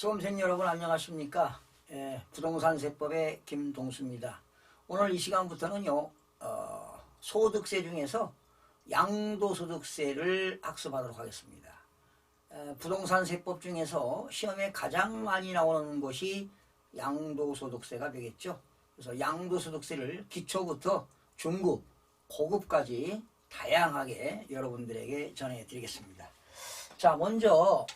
수험생 여러분 안녕하십니까? 부동산 세법의 김동수입니다. 오늘 이 시간부터는요, 소득세 중에서 양도소득세를 학습하도록 하겠습니다. 부동산 세법 중에서 시험에 가장 많이 나오는 것이 양도소득세가 되겠죠. 그래서 양도소득세를 기초부터 중급, 고급까지 다양하게 여러분들에게 전해드리겠습니다. 자, 먼저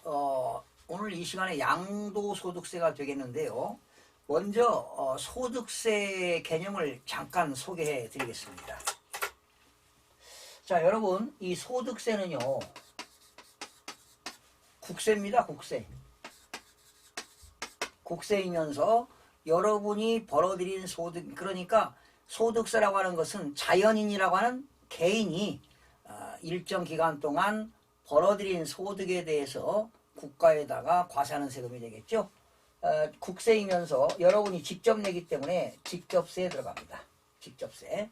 오늘 이 시간에 양도소득세가 되겠는데요. 먼저 소득세 개념을 잠깐 소개해 드리겠습니다. 자, 여러분, 이 소득세는요, 국세입니다. 국세이면서 여러분이 벌어들인 소득, 그러니까 소득세라고 하는 것은 자연인이라고 하는 개인이 일정 기간 동안 벌어들인 소득에 대해서 국가에다가 과세하는 세금이 되겠죠. 국세이면서 여러분이 직접 내기 때문에 직접세에 들어갑니다. 직접세.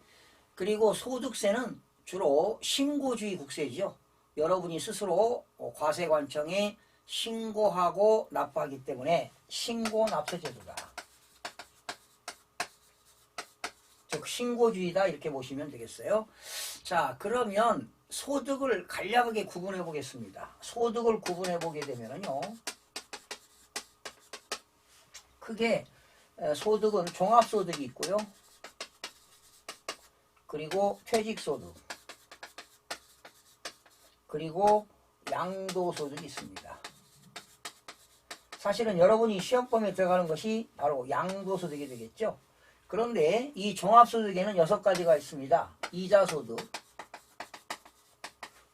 그리고 소득세는 주로 신고주의 국세죠. 여러분이 스스로 과세관청에 신고하고 납부하기 때문에 신고납세제도다. 즉 신고주의다 이렇게 보시면 되겠어요. 자, 그러면 소득을 간략하게 구분해 보겠습니다. 소득을 구분해 보게 되면요, 크게 소득은 종합소득이 있고요, 그리고 퇴직소득, 그리고 양도소득이 있습니다. 사실은 여러분이 시험범위에 들어가는 것이 바로 양도소득이 되겠죠. 그런데 이 종합소득에는 6가지가 있습니다. 이자소득,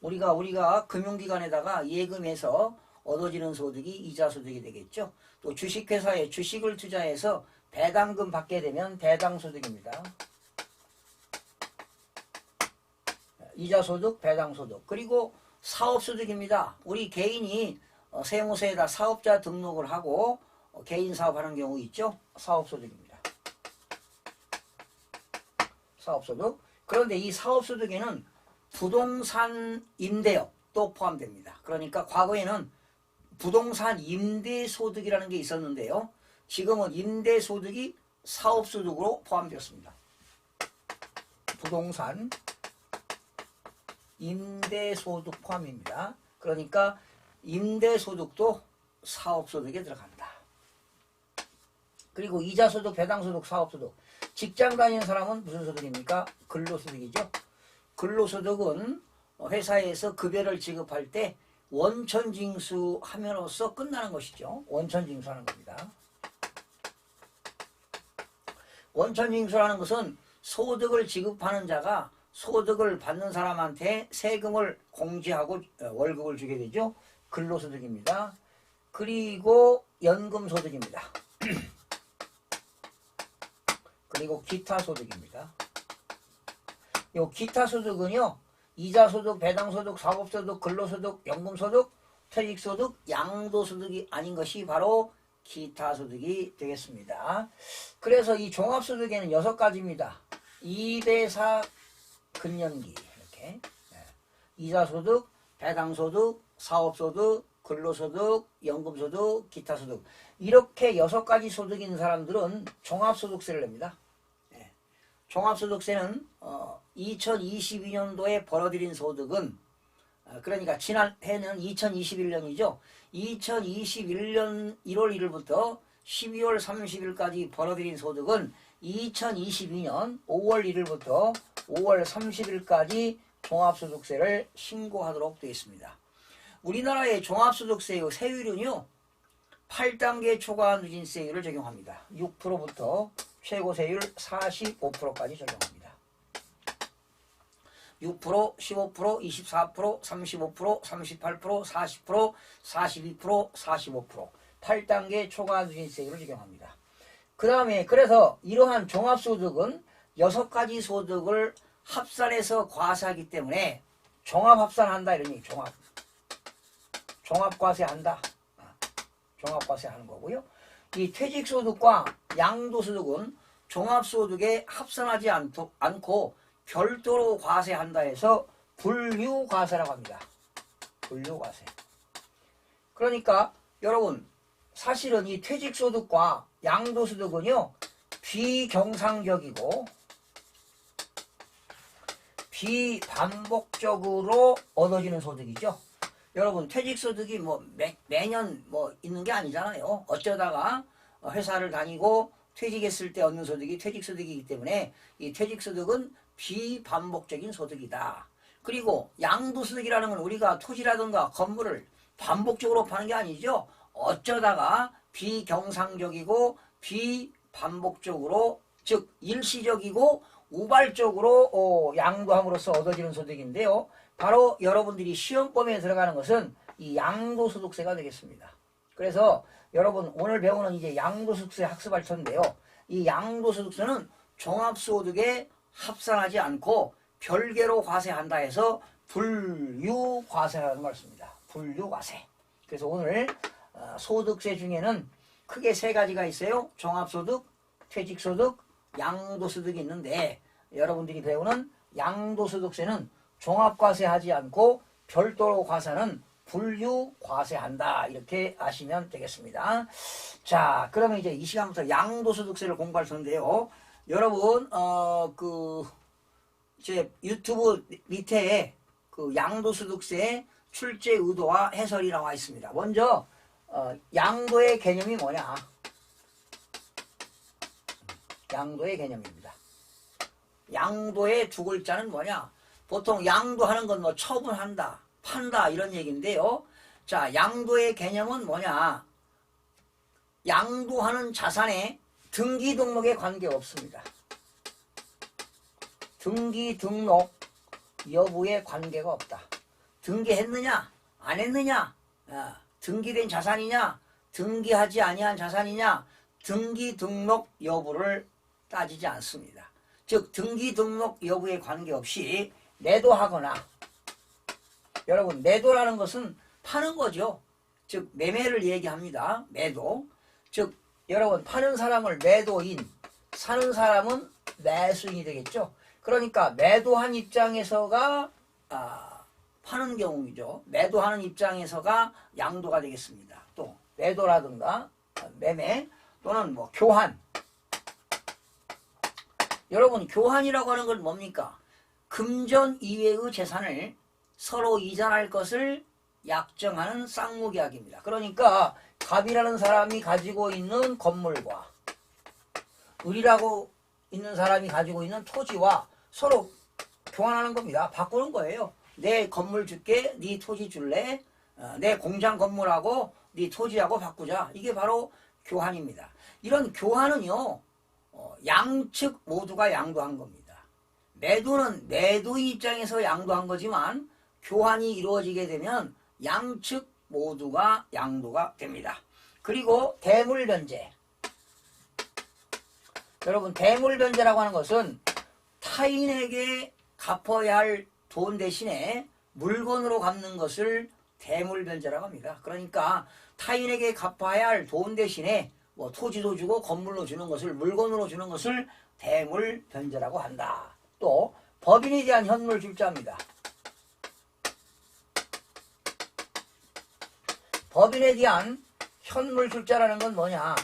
우리가 금융기관에다가 예금해서 얻어지는 소득이 이자소득이 되겠죠. 또 주식회사에 주식을 투자해서 배당금 받게 되면 배당소득입니다. 이자소득, 배당소득. 그리고 사업소득입니다. 우리 개인이 세무서에다 사업자 등록을 하고 개인 사업하는 경우 있죠. 사업소득입니다. 사업소득. 그런데 이 사업소득에는 부동산 임대업도 포함됩니다. 그러니까 과거에는 부동산 임대소득이라는 게 있었는데요. 지금은 임대소득이 사업소득으로 포함되었습니다. 부동산 임대소득 포함입니다. 그러니까 임대소득도 사업소득에 들어간다. 그리고 이자소득, 배당소득, 사업소득. 직장 다니는 사람은 무슨 소득입니까? 근로소득이죠. 근로소득은 회사에서 급여를 지급할 때 원천징수함으로써 끝나는 것이죠. 원천징수하는 겁니다. 원천징수라는 것은 소득을 지급하는 자가 소득을 받는 사람한테 세금을 공제하고 월급을 주게 되죠. 근로소득입니다. 그리고 연금소득입니다. 그리고 기타소득입니다. 요 기타소득은요, 이자소득, 배당소득, 사업소득, 근로소득, 연금소득, 퇴직소득, 양도소득이 아닌 것이 바로 기타소득이 되겠습니다. 그래서 이 종합소득에는 6가지입니다. 2대4 근년기 이렇게 이자소득, 배당소득, 사업소득, 근로소득, 연금소득, 기타소득 이렇게 6가지 소득이 있는 사람들은 종합소득세를 냅니다. 종합소득세는 2022년도에 벌어들인 소득은 그러니까 지난해는 2021년이죠. 2021년 1월 1일부터 12월 30일까지 벌어들인 소득은 2022년 5월 1일부터 5월 30일까지 종합소득세를 신고하도록 되어 있습니다. 우리나라의 종합소득세의 세율은요, 8단계 초과 누진세율을 적용합니다. 6%부터 최고 세율 45%까지 적용합니다. 6%, 15%, 24%, 35%, 38%, 40%, 42%, 45% 8단계 초과 누진세율을 적용합니다. 그 다음에 그래서 이러한 종합소득은 6가지 소득을 합산해서 과세하기 때문에 종합합산한다 이런 얘기. 종합과세한다. 종합과세하는 거고요. 이 퇴직소득과 양도소득은 종합소득에 합산하지 않고 별도로 과세한다 해서 분류과세라고 합니다. 분류과세. 그러니까 여러분 사실은 이 퇴직소득과 양도소득은요, 비경상적이고 비반복적으로 얻어지는 소득이죠. 여러분, 퇴직소득이 뭐 매년 뭐 있는 게 아니잖아요. 어쩌다가 회사를 다니고 퇴직했을 때 얻는 소득이 퇴직소득이기 때문에 이 퇴직소득은 비반복적인 소득이다. 그리고 양도소득이라는 건 우리가 토지라든가 건물을 반복적으로 파는 게 아니죠. 어쩌다가 비경상적이고 비반복적으로, 즉 일시적이고 우발적으로 양도함으로써 얻어지는 소득인데요. 바로 여러분들이 시험범위에 들어가는 것은 이 양도소득세가 되겠습니다. 그래서 여러분 오늘 배우는 이제 양도소득세 학습할 텐데요. 이 양도소득세는 종합소득에 합산하지 않고 별개로 과세한다 해서 분류과세라는 걸 씁니다. 분류과세. 그래서 오늘 소득세 중에는 크게 세 가지가 있어요. 종합소득, 퇴직소득, 양도소득이 있는데 여러분들이 배우는 양도소득세는 종합과세하지 않고 별도로 과세는 분류과세한다. 이렇게 아시면 되겠습니다. 자, 그러면 이제 이 시간부터 양도소득세를 공부할 텐데요. 여러분 제 유튜브 밑에 그 양도소득세 출제 의도와 해설이 나와 있습니다. 먼저 양도의 개념이 뭐냐? 양도의 개념입니다. 양도의 두 글자는 뭐냐? 보통 양도하는 건 뭐 처분한다, 판다 이런 얘기인데요. 자, 양도의 개념은 뭐냐? 양도하는 자산에 등기 등록에 관계없습니다. 등기 등록 여부에 관계가 없다. 등기했느냐 안 했느냐, 등기된 자산이냐 등기하지 아니한 자산이냐, 등기 등록 여부를 따지지 않습니다. 즉 등기 등록 여부에 관계없이 매도하거나, 여러분 매도라는 것은 파는 거죠. 즉 매매를 얘기합니다. 매도. 즉 여러분 파는 사람을 매도인, 사는 사람은 매수인이 되겠죠. 그러니까 매도한 입장에서가 파는 경우이죠. 매도하는 입장에서가 양도가 되겠습니다. 또 매도라든가 매매 또는 뭐 교환. 여러분 교환이라고 하는 건 뭡니까? 금전 이외의 재산을 서로 이전할 것을 약정하는 쌍무계약입니다. 그러니까 갑이라는 사람이 가지고 있는 건물과 을이라고 있는 사람이 가지고 있는 토지와 서로 교환하는 겁니다. 바꾸는 거예요. 내 건물 줄게, 네 토지 줄래? 내 공장 건물하고 네 토지하고 바꾸자. 이게 바로 교환입니다. 이런 교환은요, 양측 모두가 양도한 겁니다. 매도는 매도인 입장에서 양도한 거지만 교환이 이루어지게 되면 양측 모두가 양도가 됩니다. 그리고 대물변제. 여러분 대물변제라고 하는 것은 타인에게 갚아야 할 돈 대신에 물건으로 갚는 것을 대물변제라고 합니다. 그러니까 타인에게 갚아야 할 돈 대신에 뭐 토지도 주고 건물로 주는 것을, 물건으로 주는 것을 대물변제라고 한다. 또 법인에 대한 현물출자입니다. 법인에 대한 현물출자라는 건 뭐냐?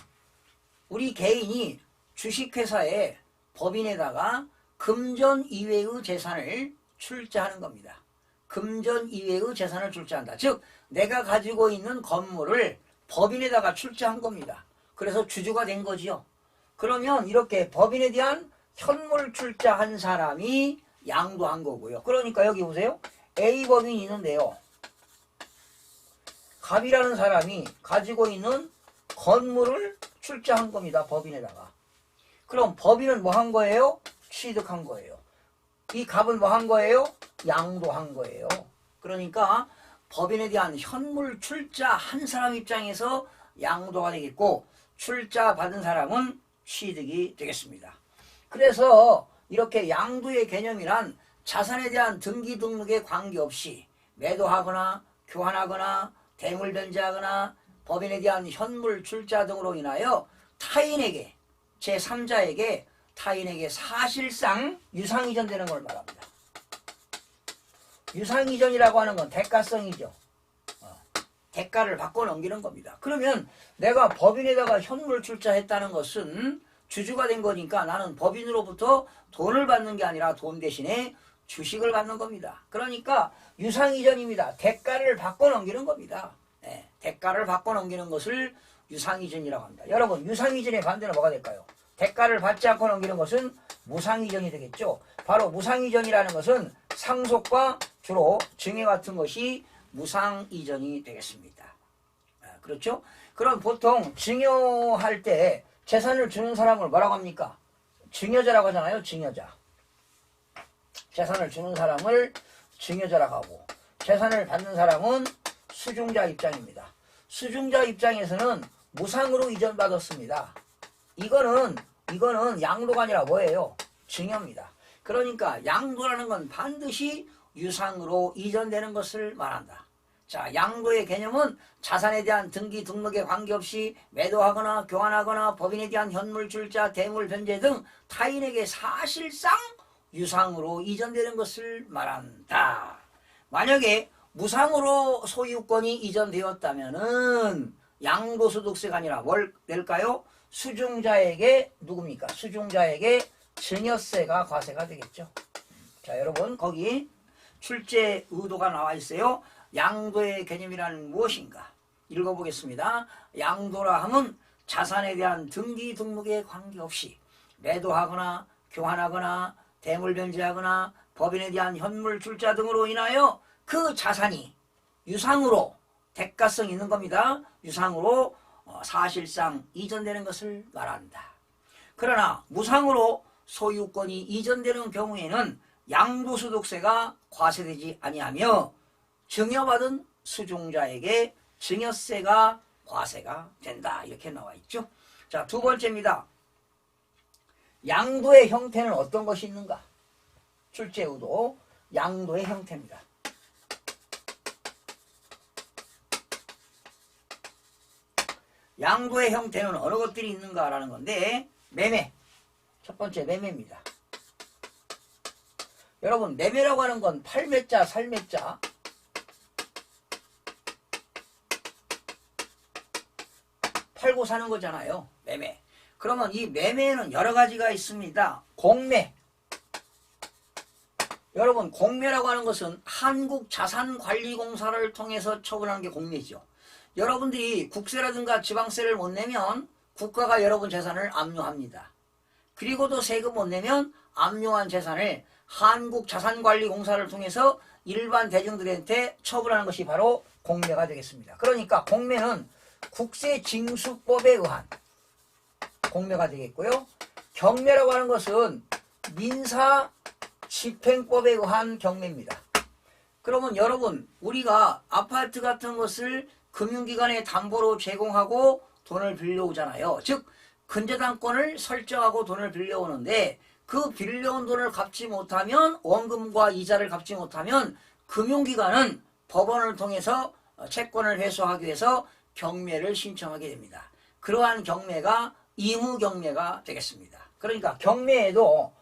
우리 개인이 주식회사에 법인에다가 금전 이외의 재산을 출자하는 겁니다. 금전 이외의 재산을 출자한다. 즉 내가 가지고 있는 건물을 법인에다가 출자한 겁니다. 그래서 주주가 된 거지요. 그러면 이렇게 법인에 대한 현물 출자한 사람이 양도한 거고요. 그러니까 여기 보세요. A 법인이 있는데요. 갑이라는 사람이 가지고 있는 건물을 출자한 겁니다. 법인에다가. 그럼 법인은 뭐 한 거예요? 취득한 거예요. 이 갑은 뭐 한 거예요? 양도한 거예요. 그러니까 법인에 대한 현물 출자 한 사람 입장에서 양도가 되겠고, 출자 받은 사람은 취득이 되겠습니다. 그래서 이렇게 양도의 개념이란 자산에 대한 등기 등록에 관계없이 매도하거나 교환하거나 대물변제하거나 법인에 대한 현물 출자 등으로 인하여 타인에게, 제3자에게, 타인에게 사실상 유상이전되는 걸 말합니다. 유상이전이라고 하는 건 대가성이죠. 대가를 바꿔 넘기는 겁니다. 그러면 내가 법인에다가 현물 출자했다는 것은 주주가 된 거니까 나는 법인으로부터 돈을 받는 게 아니라 돈 대신에 주식을 받는 겁니다. 그러니까 유상이전입니다. 대가를 바꿔 넘기는 겁니다. 네, 대가를 바꿔 넘기는 것을 유상이전이라고 합니다. 여러분, 유상이전의 반대는 뭐가 될까요? 대가를 받지 않고 넘기는 것은 무상이전이 되겠죠. 바로 무상이전이라는 것은 상속과 주로 증여 같은 것이 무상이전이 되겠습니다. 그렇죠? 그럼 보통 증여할 때 재산을 주는 사람을 뭐라고 합니까? 증여자라고 하잖아요. 증여자. 재산을 주는 사람을 증여자라고 하고, 재산을 받는 사람은 수중자 입장입니다. 수중자 입장에서는 무상으로 이전받았습니다. 이거는 양도가 아니라 뭐예요? 증여입니다. 그러니까 양도라는 건 반드시 유상으로 이전되는 것을 말한다. 자, 양도의 개념은 자산에 대한 등기 등록에 관계없이 매도하거나 교환하거나 법인에 대한 현물 출자, 대물 변제 등 타인에게 사실상 유상으로 이전되는 것을 말한다. 만약에 무상으로 소유권이 이전되었다면은 양도소득세가 아니라 뭘 낼까요? 수중자에게 누굽니까? 수중자에게 증여세가 과세가 되겠죠. 자, 여러분 거기 출제 의도가 나와 있어요. 양도의 개념이란 무엇인가? 읽어보겠습니다. 양도라 함은 자산에 대한 등기 등록에 관계없이 매도하거나 교환하거나 대물 변제하거나 법인에 대한 현물 출자 등으로 인하여 그 자산이 유상으로 대가성 있는 겁니다. 유상으로 사실상 이전되는 것을 말한다. 그러나 무상으로 소유권이 이전되는 경우에는 양도소득세가 과세되지 아니하며 증여받은 수중자에게 증여세가 과세가 된다. 이렇게 나와 있죠. 자, 두 번째입니다. 양도의 형태는 어떤 것이 있는가? 출제 의도 양도의 형태입니다. 양도의 형태는 어느 것들이 있는가라는 건데, 매매. 첫 번째 매매입니다. 여러분, 매매라고 하는 건 팔매자, 살매자. 팔고 사는 거잖아요. 매매. 그러면 이 매매에는 여러 가지가 있습니다. 공매. 여러분, 공매라고 하는 것은 한국자산관리공사를 통해서 처분하는 게 공매죠. 여러분들이 국세라든가 지방세를 못 내면 국가가 여러분 재산을 압류합니다. 그리고도 세금 못 내면 압류한 재산을 한국자산관리공사를 통해서 일반 대중들한테 처분하는 것이 바로 공매가 되겠습니다. 그러니까 공매는 국세징수법에 의한 공매가 되겠고요. 경매라고 하는 것은 민사집행법에 의한 경매입니다. 그러면 여러분, 우리가 아파트 같은 것을 금융기관에 담보로 제공하고 돈을 빌려오잖아요. 즉 근저당권을 설정하고 돈을 빌려오는데, 그 빌려온 돈을 갚지 못하면, 원금과 이자를 갚지 못하면 금융기관은 법원을 통해서 채권을 회수하기 위해서 경매를 신청하게 됩니다. 그러한 경매가 의무경매가 되겠습니다. 그러니까 경매에도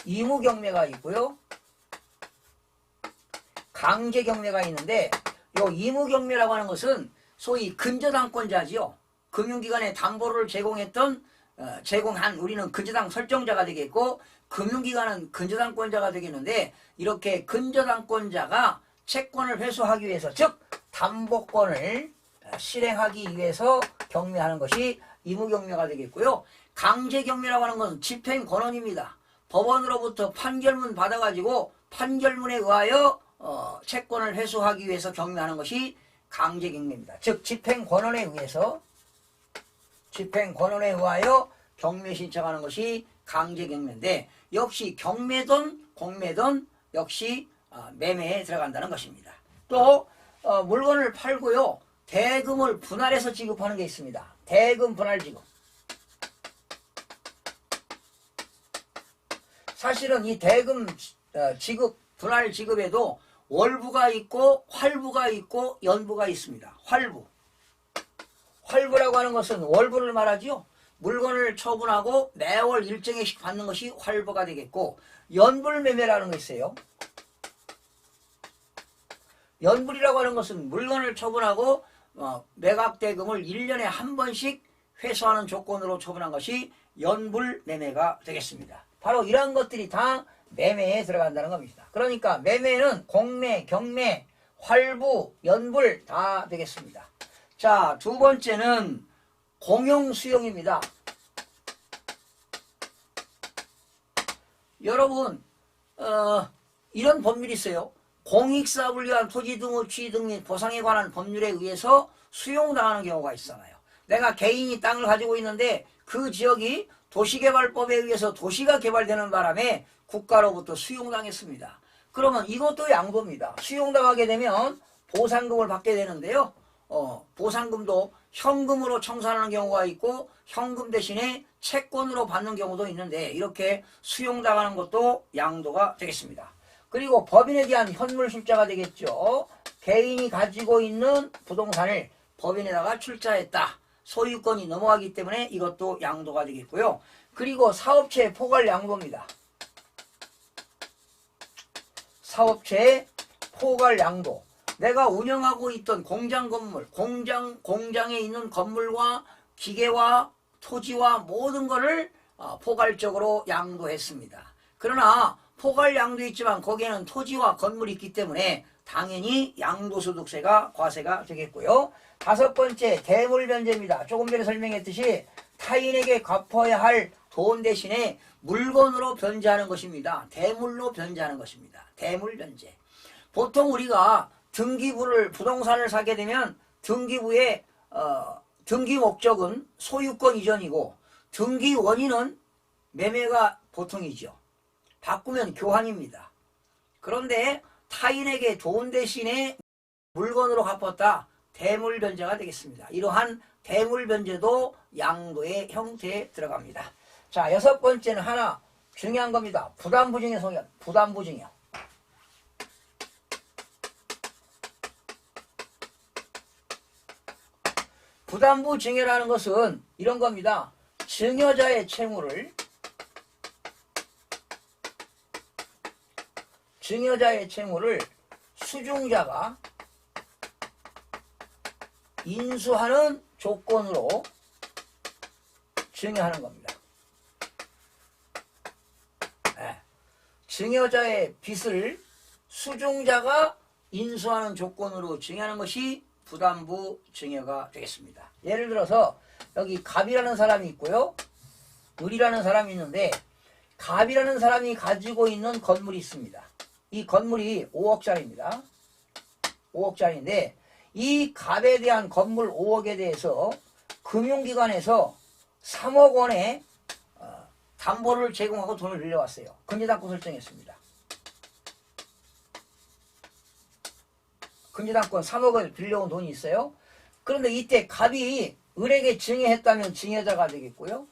의무경매가 있고요, 강제경매가 있는데, 이 의무경매라고 하는 것은 소위 근저당권자지요. 금융기관에 담보를 제공한 우리는 근저당 설정자가 되겠고, 금융기관은 근저당권자가 되겠는데, 이렇게 근저당권자가 채권을 회수하기 위해서, 즉 담보권을 실행하기 위해서 경매하는 것이 의무경매가 되겠고요. 강제경매라고 하는 것은 집행권원입니다. 법원으로부터 판결문 받아가지고 판결문에 의하여 채권을 회수하기 위해서 경매하는 것이 강제경매입니다. 즉 집행권원에 의하여 경매 신청하는 것이 강제경매인데, 역시 경매든 공매든 역시 매매에 들어간다는 것입니다. 또 물건을 팔고요, 대금을 분할해서 지급하는 게 있습니다. 대금 분할 지급. 사실은 이 대금 지급, 분할 지급에도 월부가 있고 활부가 있고 연부가 있습니다. 활부라고 하는 것은 월부를 말하지요. 물건을 처분하고 매월 일정액씩 받는 것이 활부가 되겠고, 연불매매라는 거 있어요. 연불이라고 하는 것은 물건을 처분하고 매각대금을 1년에 한 번씩 회수하는 조건으로 처분한 것이 연불 매매가 되겠습니다. 바로 이러한 것들이 다 매매에 들어간다는 겁니다. 그러니까 매매는 공매, 경매, 활부, 연불 다 되겠습니다. 자, 두 번째는 공용수용입니다. 여러분 이런 법률이 있어요. 공익사업을 위한 토지 등의 취득 및 보상에 관한 법률에 의해서 수용당하는 경우가 있잖아요. 내가 개인이 땅을 가지고 있는데 그 지역이 도시개발법에 의해서 도시가 개발되는 바람에 국가로부터 수용당했습니다. 그러면 이것도 양도입니다. 수용당하게 되면 보상금을 받게 되는데요. 보상금도 현금으로 청산하는 경우가 있고 현금 대신에 채권으로 받는 경우도 있는데 이렇게 수용당하는 것도 양도가 되겠습니다. 그리고 법인에 대한 현물 출자가 되겠죠. 개인이 가지고 있는 부동산을 법인에다가 출자했다. 소유권이 넘어가기 때문에 이것도 양도가 되겠고요. 그리고 사업체의 포괄 양도입니다. 사업체의 포괄 양도. 내가 운영하고 있던 공장 건물, 공장에 있는 건물과 기계와 토지와 모든 것을 포괄적으로 양도했습니다. 그러나 포괄 양도했지만 거기에는 토지와 건물이 있기 때문에 당연히 양도소득세가 과세가 되겠고요. 다섯 번째 대물변제입니다. 조금 전에 설명했듯이 타인에게 갚아야 할 돈 대신에 물건으로 변제하는 것입니다. 대물로 변제하는 것입니다. 대물변제. 보통 우리가 등기부를 부동산을 사게 되면 등기부의 등기 목적은 소유권 이전이고 등기 원인은 매매가 보통이죠. 바꾸면 교환입니다. 그런데 타인에게 돈 대신에 물건으로 갚았다. 대물변제가 되겠습니다. 이러한 대물변제도 양도의 형태에 들어갑니다. 자, 여섯 번째는 하나 중요한 겁니다. 부담부증의 소견. 부담부증이요. 부담부 증여라는 것은 이런 겁니다. 증여자의 채무를 수중자가 인수하는 조건으로 증여하는 겁니다. 네. 증여자의 빚을 수중자가 인수하는 조건으로 증여하는 것이 부담부 증여가 되겠습니다. 예를 들어서 여기 갑이라는 사람이 있고요. 을이라는 사람이 있는데 갑이라는 사람이 가지고 있는 건물이 있습니다. 이 건물이 5억짜리입니다. 5억짜리인데 이 갑에 대한 건물 5억에 대해서 금융기관에서 3억 원의 담보를 제공하고 돈을 빌려왔어요. 근저당권 설정했습니다. 근저당권 3억을 빌려온 돈이 있어요. 그런데 이때 갑이 을에게 증여했다면 증여자가 되겠고요.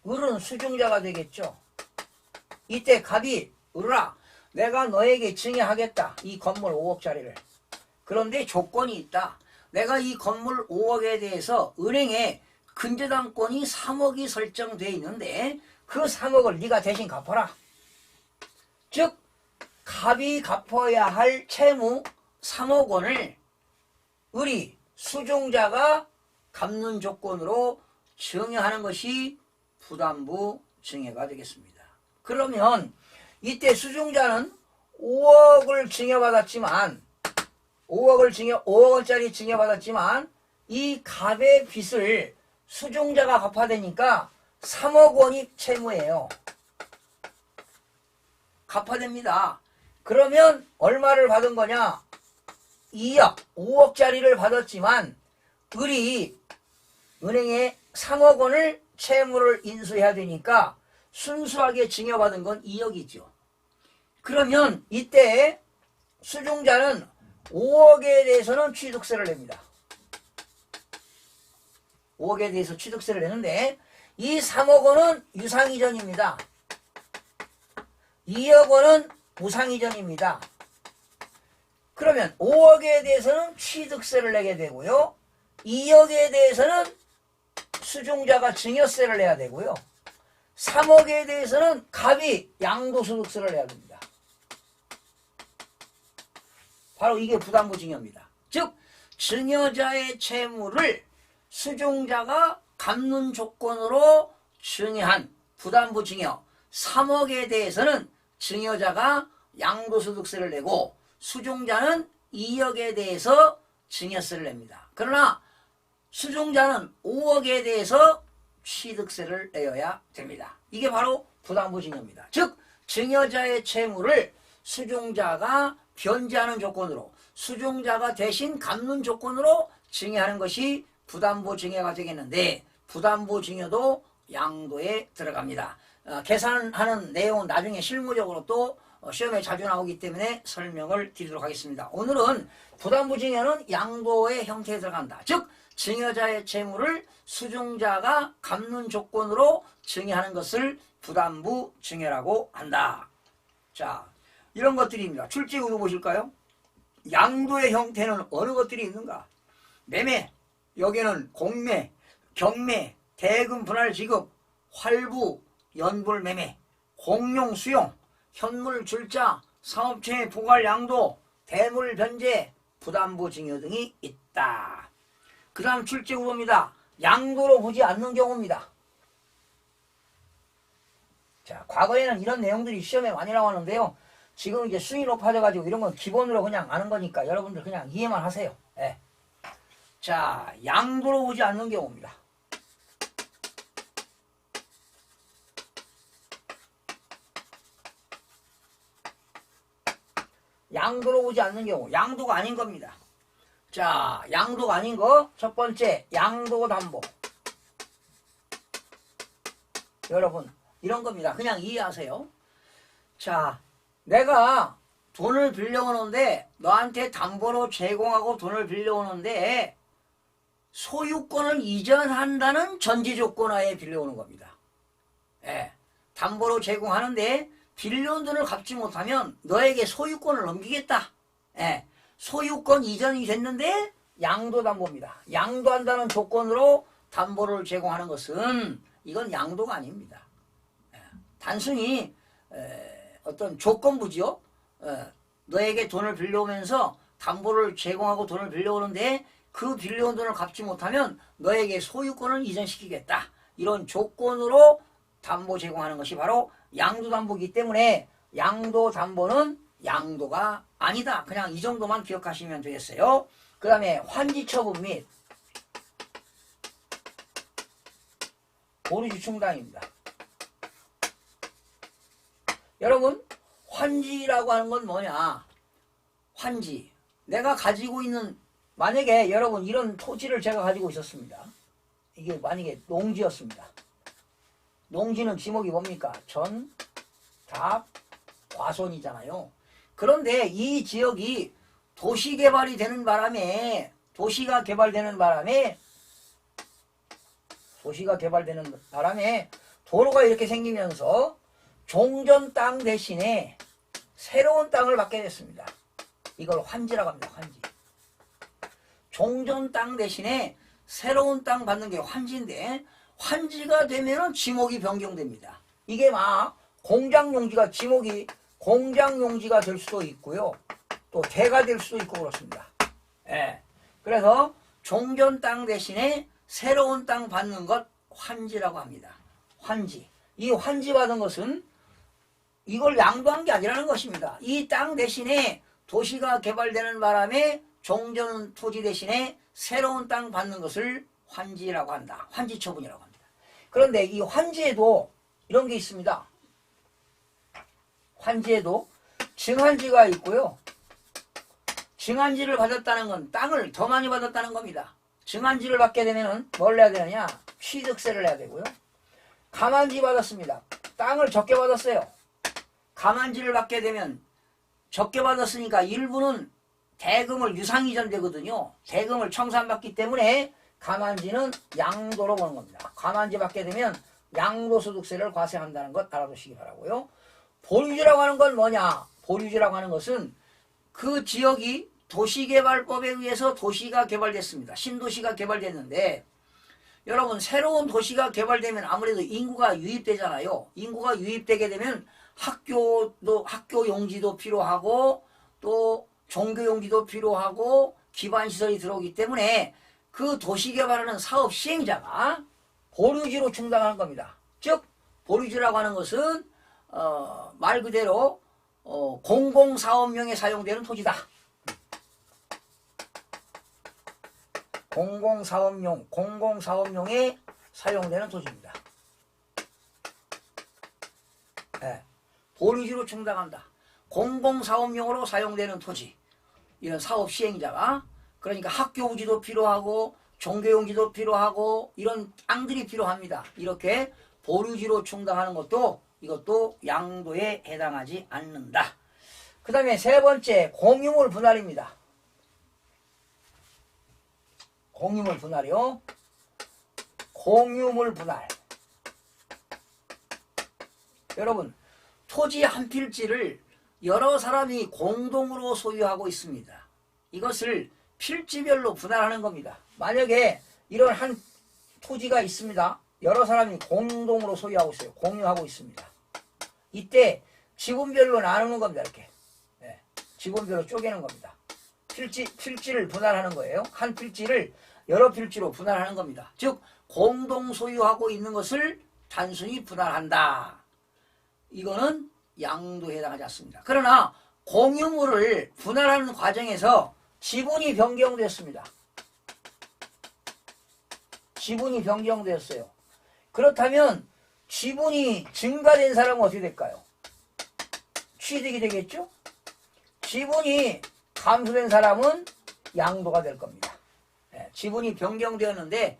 을은 수중자가 되겠죠. 이때 갑이 을아 내가 너에게 증여하겠다. 이 건물 5억짜리를. 그런데 조건이 있다. 내가 이 건물 5억에 대해서 은행에 근저당권이 3억이 설정되어 있는데 그 3억을 네가 대신 갚아라. 즉 갑이 갚아야 할 채무 3억 원을 을이 수중자가 갚는 조건으로 증여하는 것이 부담부 증여가 되겠습니다. 그러면 이때 수중자는 5억을 증여받았지만 5억원짜리 증여받았지만 이 갑의 빚을 수중자가 갚아야 되니까 3억 원이 채무예요. 갚아야 됩니다. 그러면 얼마를 받은 거냐? 2억, 5억짜리를 받았지만 을이 은행에 3억 원을 채무를 인수해야 되니까 순수하게 증여받은 건 2억이죠. 그러면 이때 수중자는 5억에 대해서는 취득세를 냅니다. 5억에 대해서 취득세를 내는데 이 3억 원은 유상이전입니다. 2억 원은 무상이전입니다. 그러면 5억에 대해서는 취득세를 내게 되고요. 2억에 대해서는 수중자가 증여세를 내야 되고요. 3억에 대해서는 갑이 양도소득세를 내야 됩니다. 바로 이게 부담부 증여입니다. 즉 증여자의 채무를 수종자가 갚는 조건으로 증여한 부담부 증여 3억에 대해서는 증여자가 양도소득세를 내고 수종자는 2억에 대해서 증여세를 냅니다. 그러나 수종자는 5억에 대해서 취득세를 내어야 됩니다. 이게 바로 부담부 증여입니다. 즉 증여자의 채무를 수종자가 변제하는 조건으로 수종자가 대신 갚는 조건으로 증여하는 것이 부담부 증여가 되겠는데 부담부 증여도 양도에 들어갑니다. 계산하는 내용은 나중에 실무적으로 또 시험에 자주 나오기 때문에 설명을 드리도록 하겠습니다. 오늘은 부담부 증여는 양도의 형태에 들어간다. 즉 증여자의 채무를 수종자가 갚는 조건으로 증여하는 것을 부담부 증여라고 한다. 자, 이런 것들입니다. 출제구도 보실까요? 양도의 형태는 어느 것들이 있는가? 매매, 여기는 공매, 경매, 대금 분할 지급, 활부, 연불 매매, 공용 수용, 현물 출자, 사업체 포괄 양도, 대물 변제, 부담부 증여 등이 있다. 그 다음 출제구도입니다. 양도로 보지 않는 경우입니다. 자, 과거에는 이런 내용들이 시험에 많이 나왔는데요. 지금 이제 수위 높아져가지고 이런 건 기본으로 그냥 아는 거니까 여러분들 그냥 이해만 하세요. 네. 자, 양도로 보지 않는 경우입니다. 양도로 보지 않는 경우, 양도가 아닌 겁니다. 자, 양도가 아닌 거, 첫 번째, 양도담보. 여러분, 이런 겁니다. 그냥 이해하세요. 자, 내가 돈을 빌려오는데, 너한테 담보로 제공하고 돈을 빌려오는데, 소유권을 이전한다는 전제조건하에 빌려오는 겁니다. 예, 담보로 제공하는데, 빌려온 돈을 갚지 못하면 너에게 소유권을 넘기겠다. 예, 소유권 이전이 됐는데 양도담보입니다. 양도한다는 조건으로 담보를 제공하는 것은 이건 양도가 아닙니다. 예, 단순히 어떤 조건부지요. 너에게 돈을 빌려오면서 담보를 제공하고 돈을 빌려오는데 그 빌려온 돈을 갚지 못하면 너에게 소유권을 이전시키겠다. 이런 조건으로 담보 제공하는 것이 바로 양도담보이기 때문에 양도담보는 양도가 아니다. 그냥 이 정도만 기억하시면 되겠어요. 그 다음에 환지처분 및 보류지 충당입니다. 여러분, 환지라고 하는 건 뭐냐? 환지. 내가 가지고 있는, 만약에 여러분 이런 토지를 제가 가지고 있었습니다. 이게 만약에 농지였습니다. 농지는 지목이 뭡니까? 전, 답, 과손이잖아요. 그런데 이 지역이 도시개발이 되는 바람에 도시가 개발되는 바람에 도로가 이렇게 생기면서 종전 땅 대신에 새로운 땅을 받게 됐습니다. 이걸 환지라고 합니다. 환지. 종전 땅 대신에 새로운 땅 받는 게 환지인데 환지가 되면은 지목이 변경됩니다. 이게 막 공장용지가 지목이 공장용지가 될 수도 있고요. 또 대가 될 수도 있고 그렇습니다. 예. 그래서 종전 땅 대신에 새로운 땅 받는 것 환지라고 합니다. 환지. 이 환지 받은 것은 이걸 양도한 게 아니라는 것입니다. 이 땅 대신에 도시가 개발되는 바람에 종전 토지 대신에 새로운 땅 받는 것을 환지라고 한다. 환지 처분이라고 합니다. 그런데 이 환지에도 이런 게 있습니다. 환지에도 증한지가 있고요. 증한지를 받았다는 건 땅을 더 많이 받았다는 겁니다. 증한지를 받게 되면 뭘 내야 되느냐? 취득세를 내야 되고요. 감한지 받았습니다. 땅을 적게 받았어요. 감한지를 받게 되면 적게 받았으니까 일부는 대금을 유상이전 되거든요. 대금을 청산받기 때문에 감한지는 양도로 보는 겁니다. 감한지 받게 되면 양도소득세를 과세한다는 것 알아두시기 바라고요. 보류지라고 하는 건 뭐냐? 보류지라고 하는 것은 그 지역이 도시개발법에 의해서 도시가 개발됐습니다. 신도시가 개발됐는데 여러분 새로운 도시가 개발되면 아무래도 인구가 유입되잖아요. 인구가 유입되게 되면 학교 용지도 필요하고 또 종교용지도 필요하고 기반시설이 들어오기 때문에 그 도시개발하는 사업 시행자가 보류지로 충당하는 겁니다. 즉 보류지라고 하는 것은 말 그대로 공공사업용에 사용되는 토지다. 공공사업용에 사용되는 토지입니다. 네. 보류지로 충당한다. 공공사업용으로 사용되는 토지. 이런 사업 시행자가 그러니까 학교우지도 필요하고 종교용지도 필요하고 이런 땅들이 필요합니다. 이렇게 보류지로 충당하는 것도 이것도 양도에 해당하지 않는다. 그 다음에 세 번째 공유물 분할입니다. 공유물 분할이요. 공유물 분할. 여러분 토지 한 필지를 여러 사람이 공동으로 소유하고 있습니다. 이것을 필지별로 분할하는 겁니다. 만약에 이런 한 토지가 있습니다. 여러 사람이 공동으로 소유하고 있어요. 공유하고 있습니다. 이때 지분별로 나누는 겁니다. 이렇게. 네, 지분별로 쪼개는 겁니다. 필지를 분할하는 거예요. 한 필지를 여러 필지로 분할하는 겁니다. 즉 공동 소유하고 있는 것을 단순히 분할한다. 이거는 양도에 해당하지 않습니다. 그러나 공유물을 분할하는 과정에서 지분이 변경됐습니다. 지분이 변경되었어요. 그렇다면 지분이 증가된 사람은 어떻게 될까요? 취득이 되겠죠? 지분이 감소된 사람은 양도가 될 겁니다. 네, 지분이 변경되었는데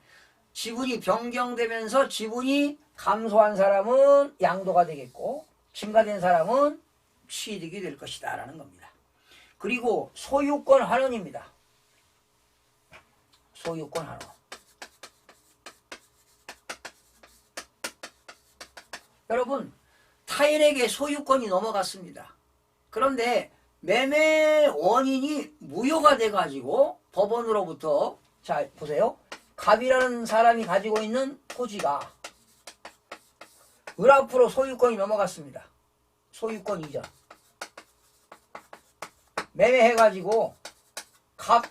지분이 변경되면서 지분이 감소한 사람은 양도가 되겠고 증가된 사람은 취득이 될 것이다 라는 겁니다. 그리고 소유권 환원입니다. 소유권 환원. 여러분 타인에게 소유권이 넘어갔습니다. 그런데 매매 원인이 무효가 돼가지고 법원으로부터 자 보세요. 갑이라는 사람이 가지고 있는 토지가 을 앞으로 소유권이 넘어갔습니다. 소유권 이전. 매매해가지고 갑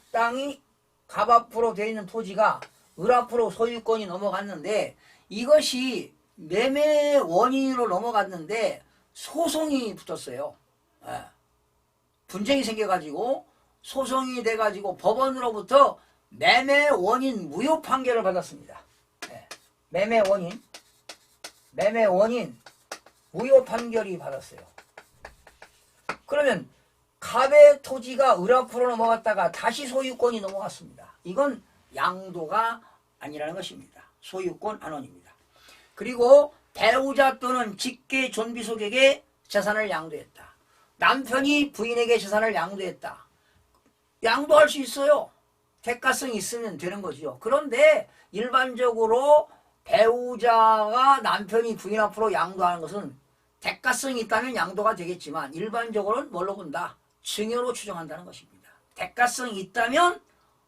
앞으로 되어 있는 토지가 을 앞으로 소유권이 넘어갔는데 이것이 매매 원인으로 넘어갔는데 소송이 붙었어요. 예. 분쟁이 생겨가지고 소송이 돼가지고 법원으로부터 매매 원인 무효 판결을 받았습니다. 예. 매매 원인 무효 판결이 받았어요. 그러면 갑의 토지가 을 앞으로 넘어갔다가 다시 소유권이 넘어갔습니다. 이건 양도가 아니라는 것입니다. 소유권 환원입니다. 그리고 배우자 또는 직계 존비속에게 재산을 양도했다. 남편이 부인에게 재산을 양도했다. 양도할 수 있어요. 대가성이 있으면 되는 거죠. 그런데 일반적으로 배우자가 남편이 부인 앞으로 양도하는 것은 대가성이 있다면 양도가 되겠지만 일반적으로는 뭘로 본다? 증여로 추정한다는 것입니다. 대가성이 있다면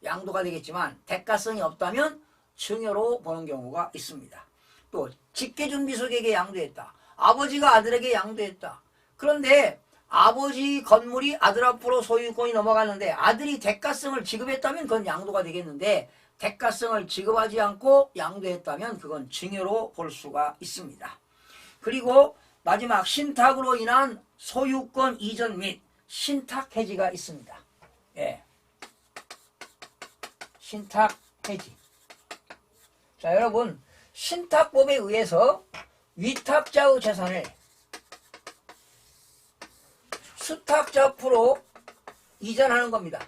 양도가 되겠지만 대가성이 없다면 증여로 보는 경우가 있습니다. 또 직계존비속에게 양도했다. 아버지가 아들에게 양도했다. 그런데 아버지 건물이 아들 앞으로 소유권이 넘어갔는데 아들이 대가성을 지급했다면 그건 양도가 되겠는데 대가성을 지급하지 않고 양도했다면 그건 증여로 볼 수가 있습니다. 그리고 마지막 신탁으로 인한 소유권 이전 및 신탁 해지가 있습니다. 예. 신탁 해지. 자, 여러분 신탁법에 의해서 위탁자의 재산을 수탁자 앞으로 이전하는 겁니다.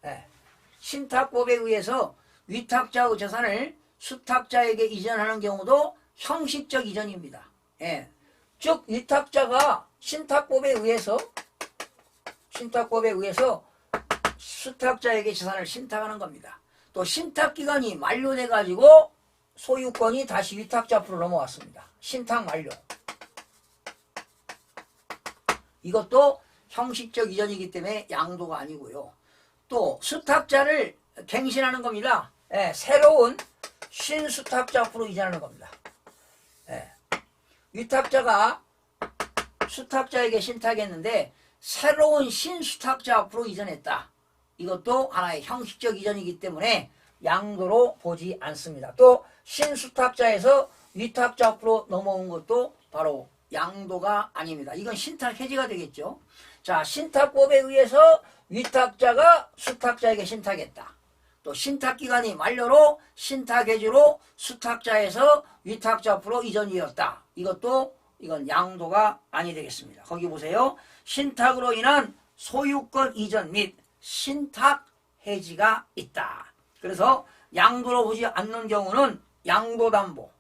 예. 신탁법에 의해서 위탁자의 재산을 수탁자에게 이전하는 경우도 형식적 이전입니다. 예. 즉 위탁자가 신탁법에 의해서 수탁자에게 재산을 신탁하는 겁니다. 또 신탁기간이 만료돼 가지고 소유권이 다시 위탁자 앞으로 넘어왔습니다. 신탁 만료. 이것도 형식적 이전이기 때문에 양도가 아니고요. 또 수탁자를 갱신하는 겁니다. 예, 새로운 신수탁자 앞으로 이전하는 겁니다. 예. 위탁자가 수탁자에게 신탁했는데 새로운 신수탁자 앞으로 이전했다. 이것도 하나의 형식적 이전이기 때문에 양도로 보지 않습니다. 또 신수탁자에서 위탁자 앞으로 넘어온 것도 바로 양도가 아닙니다. 이건 신탁 해지가 되겠죠. 자, 신탁법에 의해서 위탁자가 수탁자에게 신탁했다. 또 신탁기간이 만료로 신탁해지로 수탁자에서 위탁자 앞으로 이전이었다. 이건 양도가 아니 되겠습니다. 거기 보세요. 신탁으로 인한 소유권 이전 및 신탁 해지가 있다. 그래서 양도로 보지 않는 경우는 양도담보,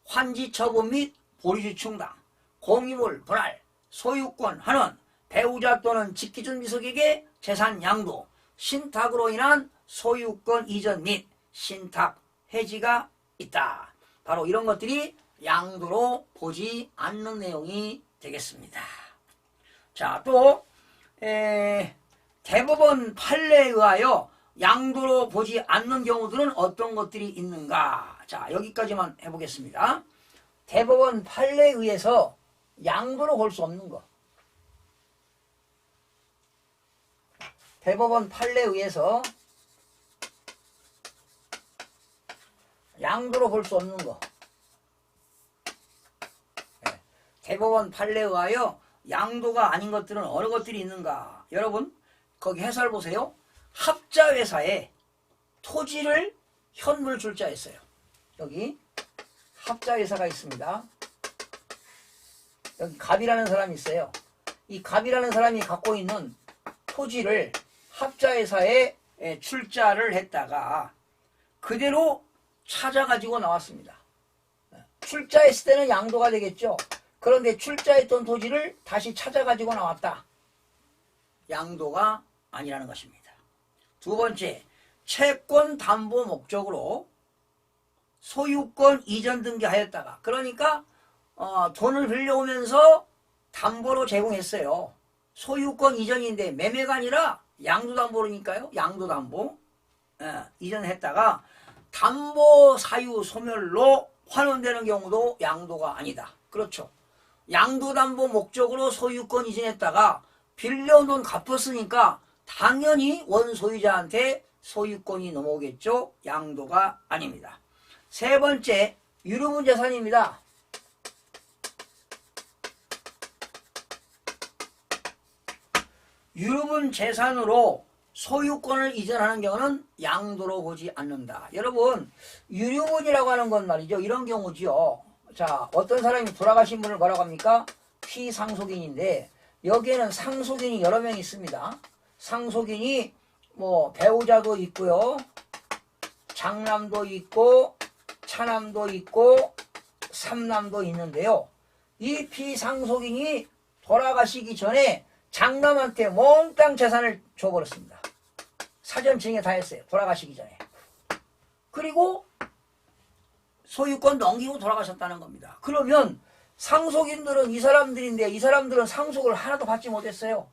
환지 처분 및 보류주 충당, 공유물 분할, 소유권 환원, 배우자 또는 직기준 비속에게 재산 양도, 신탁으로 인한 소유권 이전 및 신탁 해지가 있다. 바로 이런 것들이 양도로 보지 않는 내용이 되겠습니다. 자, 또 대법원 판례에 의하여 양도로 보지 않는 경우들은 어떤 것들이 있는가? 자, 여기까지만 해보겠습니다. 대법원 판례에 의해서 양도로 볼 수 없는 것. 대법원 판례에 의해서 양도로 볼 수 없는 것. 대법원 판례에 의하여 양도가 아닌 것들은 어느 것들이 있는가? 여러분, 거기 해설 보세요. 합자회사에 토지를 현물 출자했어요. 여기 합자회사가 있습니다. 여기 갑이라는 사람이 있어요. 이 갑이라는 사람이 갖고 있는 토지를 합자회사에 출자를 했다가 그대로 찾아가지고 나왔습니다. 출자했을 때는 양도가 되겠죠. 그런데 출자했던 토지를 다시 찾아가지고 나왔다. 양도가 아니라는 것입니다. 두 번째, 채권 담보 목적으로 소유권 이전 등기하였다가, 그러니까 돈을 빌려오면서 담보로 제공했어요. 소유권 이전인데 매매가 아니라 양도담보니까요. 양도담보 이전했다가 담보 사유 소멸로 환원되는 경우도 양도가 아니다. 그렇죠. 양도담보 목적으로 소유권 이전했다가 빌려온 돈 갚았으니까 당연히 원소유자한테 소유권이 넘어오겠죠. 양도가 아닙니다. 세 번째, 유류분 재산입니다. 유류분 재산으로 소유권을 이전하는 경우는 양도로 보지 않는다. 여러분, 유류분이라고 하는 건 말이죠. 이런 경우지요. 자, 어떤 사람이 돌아가신 분을 뭐라고 합니까? 피상속인인데 여기에는 상속인이 여러 명 있습니다. 상속인이 뭐 배우자도 있고요. 장남도 있고 차남도 있고 삼남도 있는데요. 이 피상속인이 돌아가시기 전에 장남한테 몽땅 재산을 줘버렸습니다. 사전 증여 다 했어요. 돌아가시기 전에. 그리고 소유권 넘기고 돌아가셨다는 겁니다. 그러면 상속인들은 이 사람들인데 이 사람들은 상속을 하나도 받지 못했어요.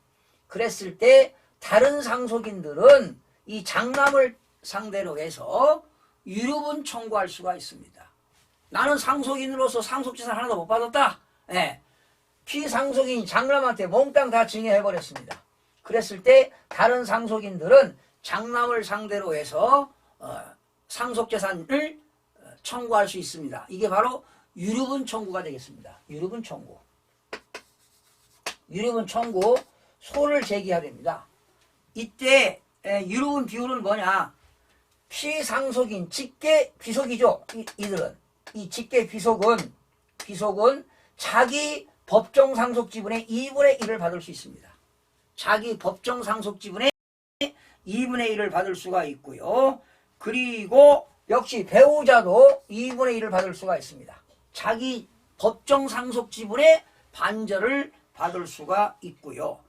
그랬을 때 다른 상속인들은 이 장남을 상대로 해서 유류분 청구할 수가 있습니다. 나는 상속인으로서 상속재산 하나도 못 받았다. 네. 피상속인 장남한테 몽땅 다 증여해버렸습니다. 그랬을 때 다른 상속인들은 장남을 상대로 해서 상속재산을 청구할 수 있습니다. 이게 바로 유류분 청구가 되겠습니다. 유류분 청구. 유류분 청구 소를 제기해야 됩니다. 이때 유류분 비율은 뭐냐? 피상속인 직계 비속이죠. 이들은 이 직계 비속은 자기 법정 상속 지분의 2분의 1을 받을 수 있습니다. 자기 법정 상속 지분의 2분의 1을 받을 수가 있고요. 그리고 역시 배우자도 2분의 1을 받을 수가 있습니다. 자기 법정 상속 지분의 반절을 받을 수가 있고요.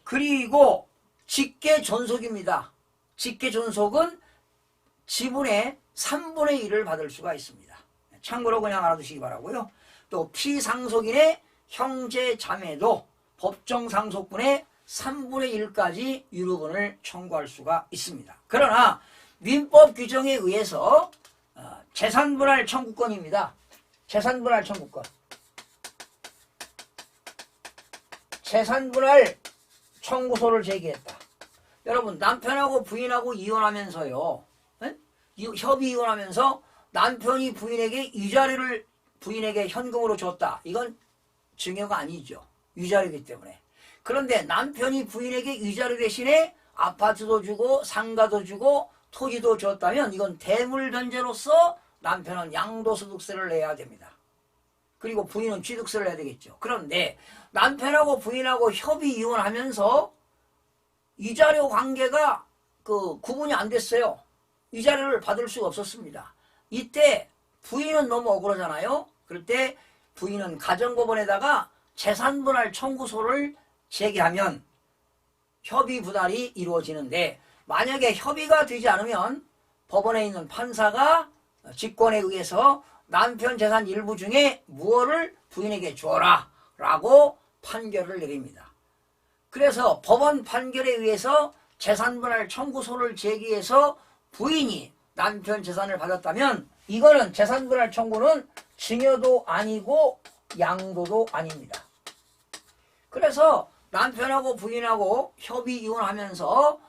그리고 직계 존속입니다. 직계 존속은 지분의 3분의 1을 받을 수가 있습니다. 참고로 그냥 알아두시기 바라고요. 또 피상속인의 형제 자매도 법정 상속분의 3분의 1까지 유류분을 청구할 수가 있습니다. 그러나 민법 규정에 의해서 재산분할 청구권입니다. 재산분할 청구권. 재산분할 청구서를 제기했다. 여러분 남편하고 부인하고 이혼하면서요. 에? 협의 이혼하면서 남편이 부인에게 위자료를 부인에게 현금으로 줬다. 이건 증여가 아니죠. 위자료이기 때문에. 그런데 남편이 부인에게 위자료 대신에 아파트도 주고 상가도 주고 토지도 줬다면 이건 대물변제로서 남편은 양도소득세를 내야 됩니다. 그리고 부인은 취득세를 내야 되겠죠. 그런데 남편하고 부인하고 협의 이혼하면서 위자료 관계가 구분이 안 됐어요. 위자료를 받을 수가 없었습니다. 이때 부인은 너무 억울하잖아요. 그럴 때 부인은 가정법원에다가 재산분할 청구서를 제기하면 협의 분할이 이루어지는데 만약에 협의가 되지 않으면 법원에 있는 판사가 직권에 의해서 남편 재산 일부 중에 무엇을 부인에게 줘라 라고 판결을 내립니다. 그래서 법원 판결에 의해서 재산분할 청구서를 제기해서 부인이 남편 재산을 받았다면 이거는 재산분할 청구는 증여도 아니고 양도도 아닙니다. 그래서 남편하고 부인하고 협의 이혼하면서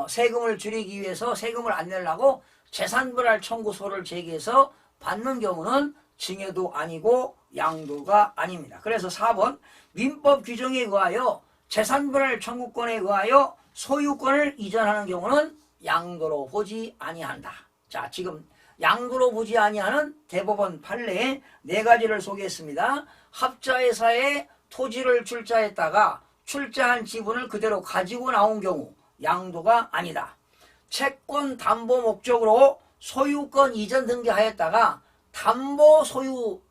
세금을 줄이기 위해서 세금을 안 내려고 재산분할 청구서를 제기해서 받는 경우는 증여도 아니고 양도가 아닙니다. 그래서 4번 민법 규정에 의하여 재산분할 청구권에 의하여 소유권을 이전하는 경우는 양도로 보지 아니한다. 자, 지금 양도로 보지 아니하는 대법원 판례 4가지를 소개했습니다. 합자회사에 토지를 출자했다가 출자한 지분을 그대로 가지고 나온 경우 양도가 아니다. 채권 담보 목적으로 소유권 이전 등기하였다가 담보 소유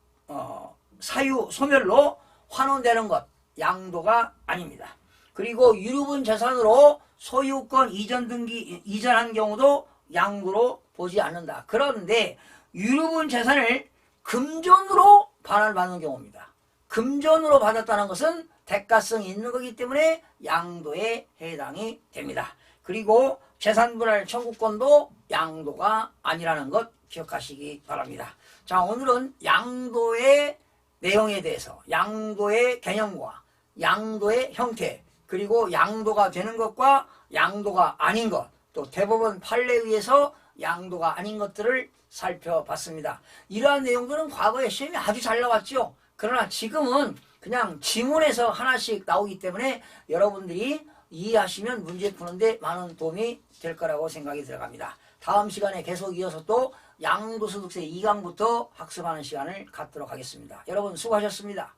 사유 소멸로 환원되는 것 양도가 아닙니다. 그리고 유류분 재산으로 소유권 이전 등기 이전한 경우도 양도로 보지 않는다. 그런데 유류분 재산을 금전으로 반환받는 경우입니다. 금전으로 받았다는 것은 대가성이 있는 거기 때문에 양도에 해당이 됩니다. 그리고 재산분할 청구권도 양도가 아니라는 것 기억하시기 바랍니다. 자, 오늘은 양도의 내용에 대해서 양도의 개념과 양도의 형태 그리고 양도가 되는 것과 양도가 아닌 것 또 대법원 판례에 의해서 양도가 아닌 것들을 살펴봤습니다. 이러한 내용들은 과거에 시험이 아주 잘 나왔죠. 그러나 지금은 그냥 지문에서 하나씩 나오기 때문에 여러분들이 이해하시면 문제 푸는데 많은 도움이 될 거라고 생각이 들어갑니다. 다음 시간에 계속 이어서 또 양도소득세 2강부터 학습하는 시간을 갖도록 하겠습니다. 여러분 수고하셨습니다.